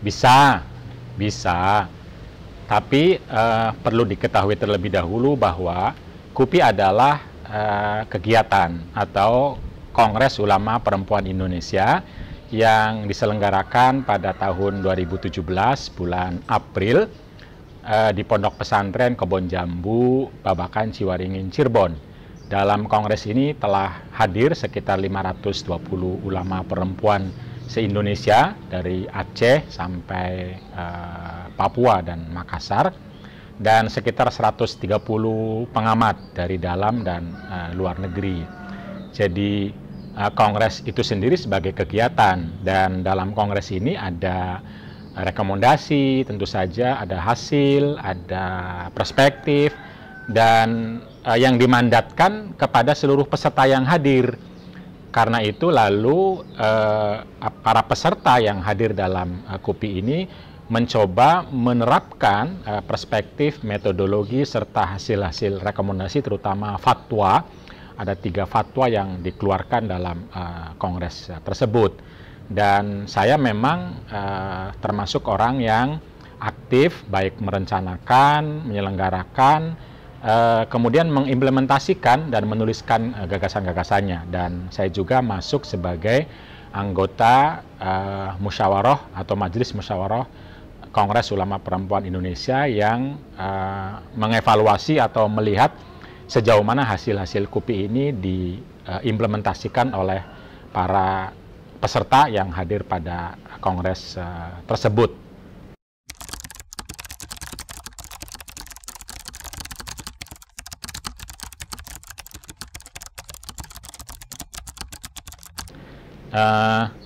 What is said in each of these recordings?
Bisa, bisa. Tapi perlu diketahui terlebih dahulu bahwa KUPI adalah kegiatan atau Kongres Ulama Perempuan Indonesia yang diselenggarakan pada tahun 2017 bulan April di Pondok Pesantren Kebon Jambu, Babakan, Ciwaringin, Cirebon. Dalam kongres ini telah hadir sekitar 520 ulama perempuan se-Indonesia dari Aceh sampai Papua dan Makassar, dan sekitar 130 pengamat dari dalam dan luar negeri. Jadi kongres itu sendiri sebagai kegiatan, dan dalam kongres ini ada rekomendasi, tentu saja ada hasil, ada perspektif, dan yang dimandatkan kepada seluruh peserta yang hadir. Karena itu lalu para peserta yang hadir dalam KUPI ini mencoba menerapkan perspektif, metodologi, serta hasil-hasil rekomendasi, terutama fatwa. Ada 3 fatwa yang dikeluarkan dalam kongres tersebut. Dan saya memang termasuk orang yang aktif, baik merencanakan, menyelenggarakan, kemudian mengimplementasikan dan menuliskan gagasan-gagasannya. Dan saya juga masuk sebagai anggota musyawarah atau majelis musyawarah Kongres Ulama Perempuan Indonesia yang mengevaluasi atau melihat sejauh mana hasil-hasil KUPI ini diimplementasikan oleh para peserta yang hadir pada kongres tersebut.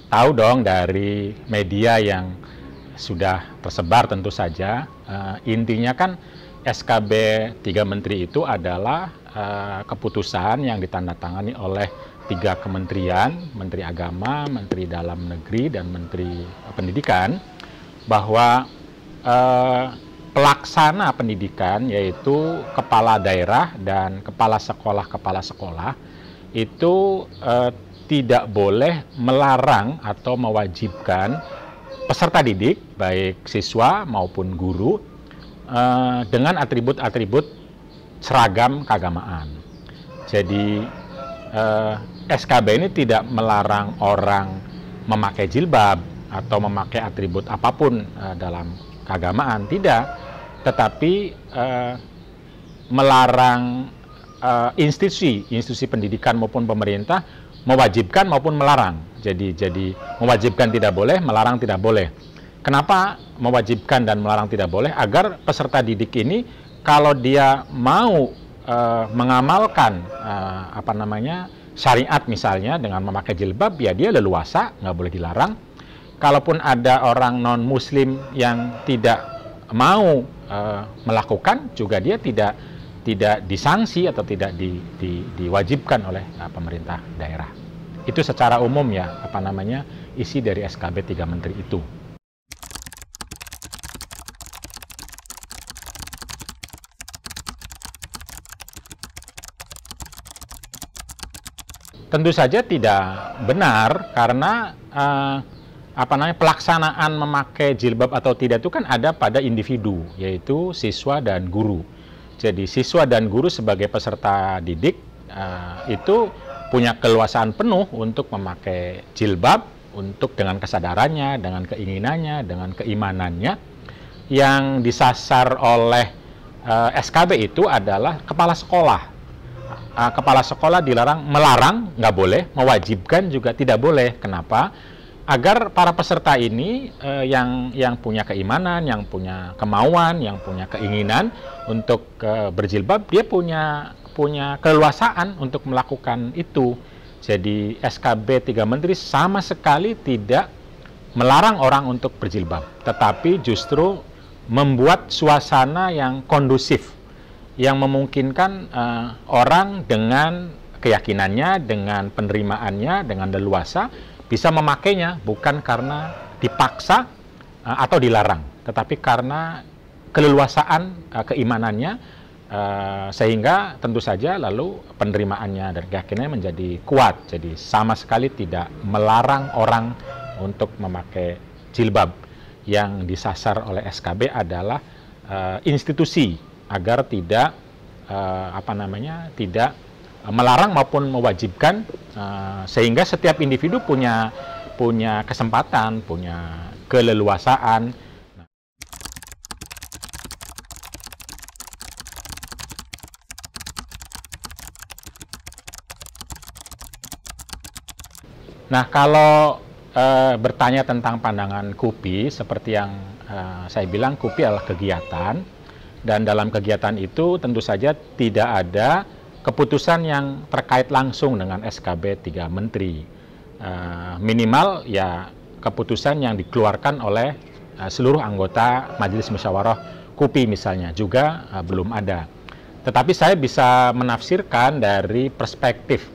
Tahu dong dari media yang sudah tersebar tentu saja, intinya kan SKB 3 Menteri itu adalah keputusan yang ditandatangani oleh 3 kementerian, Menteri Agama, Menteri Dalam Negeri, dan Menteri Pendidikan, bahwa pelaksana pendidikan, yaitu kepala daerah dan kepala sekolah itu tidak boleh melarang atau mewajibkan peserta didik, baik siswa maupun guru, dengan atribut-atribut seragam keagamaan. Jadi SKB ini tidak melarang orang memakai jilbab atau memakai atribut apapun dalam keagamaan, tidak. Tetapi melarang institusi pendidikan maupun pemerintah mewajibkan maupun melarang. Jadi mewajibkan tidak boleh, melarang tidak boleh. Kenapa mewajibkan dan melarang tidak boleh? Agar peserta didik ini kalau dia mau mengamalkan syariat misalnya dengan memakai jilbab, ya dia leluasa, nggak boleh dilarang. Kalaupun ada orang non Muslim yang tidak mau melakukan, juga dia tidak disanksi atau tidak diwajibkan oleh pemerintah daerah. Itu secara umum ya isi dari SKB 3 Menteri itu. Tentu saja tidak benar, karena pelaksanaan memakai jilbab atau tidak itu kan ada pada individu, yaitu siswa dan guru. Jadi siswa dan guru sebagai peserta didik itu punya keleluasaan penuh untuk memakai jilbab, untuk dengan kesadarannya, dengan keinginannya, dengan keimanannya. Yang disasar oleh SKB itu adalah kepala sekolah. Kepala sekolah melarang, nggak boleh, mewajibkan juga tidak boleh. Kenapa? Agar para peserta ini yang punya keimanan, yang punya kemauan, yang punya keinginan untuk berjilbab, dia punya keleluasaan untuk melakukan itu. Jadi SKB 3 Menteri sama sekali tidak melarang orang untuk berjilbab, tetapi justru membuat suasana yang kondusif, yang memungkinkan orang dengan keyakinannya, dengan penerimaannya, dengan leluasa bisa memakainya, bukan karena dipaksa atau dilarang, tetapi karena keleluasaan keimanannya, sehingga tentu saja lalu penerimaannya dan keyakinannya menjadi kuat. Jadi sama sekali tidak melarang orang untuk memakai jilbab. yang disasar oleh SKB adalah institusi agar tidak tidak melarang maupun mewajibkan, sehingga setiap individu punya kesempatan, punya keleluasaan. Nah, kalau bertanya tentang pandangan KUPI, seperti yang saya bilang, KUPI adalah kegiatan, dan dalam kegiatan itu tentu saja tidak ada keputusan yang terkait langsung dengan SKB 3 Menteri. Minimal ya keputusan yang dikeluarkan oleh seluruh anggota Majelis Musyawarah KUPI misalnya juga belum ada. Tetapi saya bisa menafsirkan dari perspektif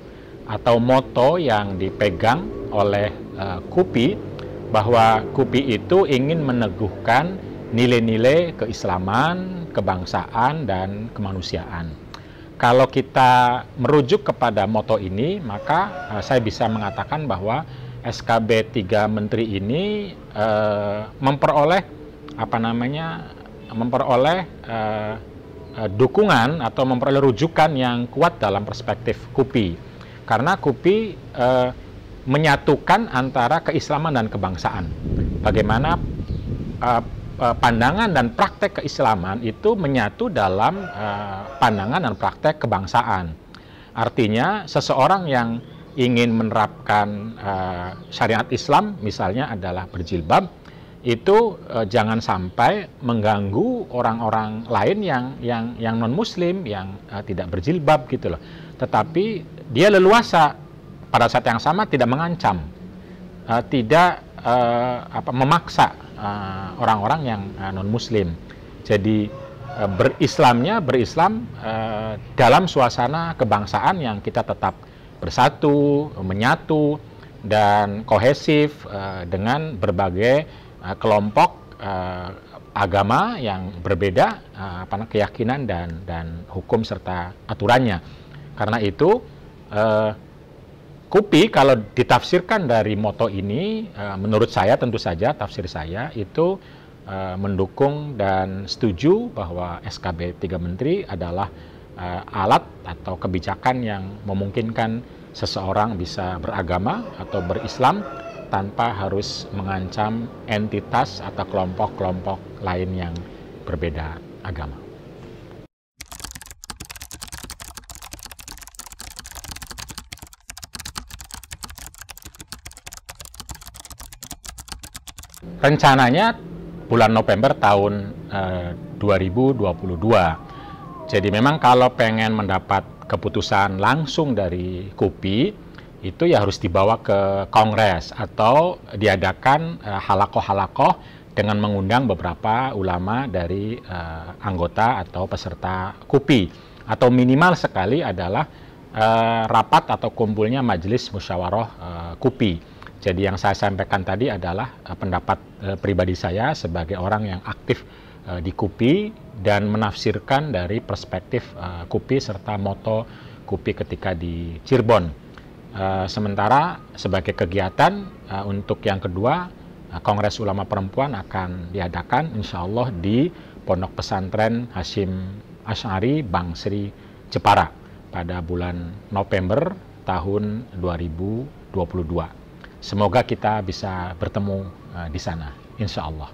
atau moto yang dipegang oleh KUPI, bahwa KUPI itu ingin meneguhkan nilai-nilai keislaman, kebangsaan, dan kemanusiaan. Kalau kita merujuk kepada moto ini, maka saya bisa mengatakan bahwa SKB 3 Menteri ini memperoleh dukungan atau memperoleh rujukan yang kuat dalam perspektif KUPI. Karena KUPI menyatukan antara keislaman dan kebangsaan. Bagaimana pandangan dan praktek keislaman itu menyatu dalam pandangan dan praktek kebangsaan. Artinya seseorang yang ingin menerapkan syariat Islam misalnya adalah berjilbab, itu jangan sampai mengganggu orang-orang lain yang non-muslim, yang tidak berjilbab gitu loh. Tetapi dia leluasa, pada saat yang sama tidak mengancam, tidak memaksa orang-orang yang non-muslim. Jadi berislam dalam suasana kebangsaan yang kita tetap bersatu, menyatu, dan kohesif dengan berbagai kelompok agama yang berbeda, keyakinan dan hukum serta aturannya. Karena itu KUPI kalau ditafsirkan dari moto ini, menurut saya tentu saja tafsir saya itu mendukung dan setuju bahwa SKB 3 Menteri adalah alat atau kebijakan yang memungkinkan seseorang bisa beragama atau berislam tanpa harus mengancam entitas atau kelompok-kelompok lain yang berbeda agama. Rencananya bulan November tahun 2022. Jadi memang kalau pengen mendapat keputusan langsung dari KUPI, itu ya harus dibawa ke Kongres atau diadakan halakoh-halakoh dengan mengundang beberapa ulama dari anggota atau peserta KUPI. Atau minimal sekali adalah rapat atau kumpulnya Majelis Musyawarah KUPI. Jadi yang saya sampaikan tadi adalah pendapat pribadi saya sebagai orang yang aktif di KUPI dan menafsirkan dari perspektif KUPI serta moto KUPI ketika di Cirebon. Sementara sebagai kegiatan untuk yang kedua, Kongres Ulama Perempuan akan diadakan insya Allah di Pondok Pesantren Hasyim Asy'ari Bangsri Jepara pada bulan November tahun 2022. Semoga kita bisa bertemu di sana, insya Allah.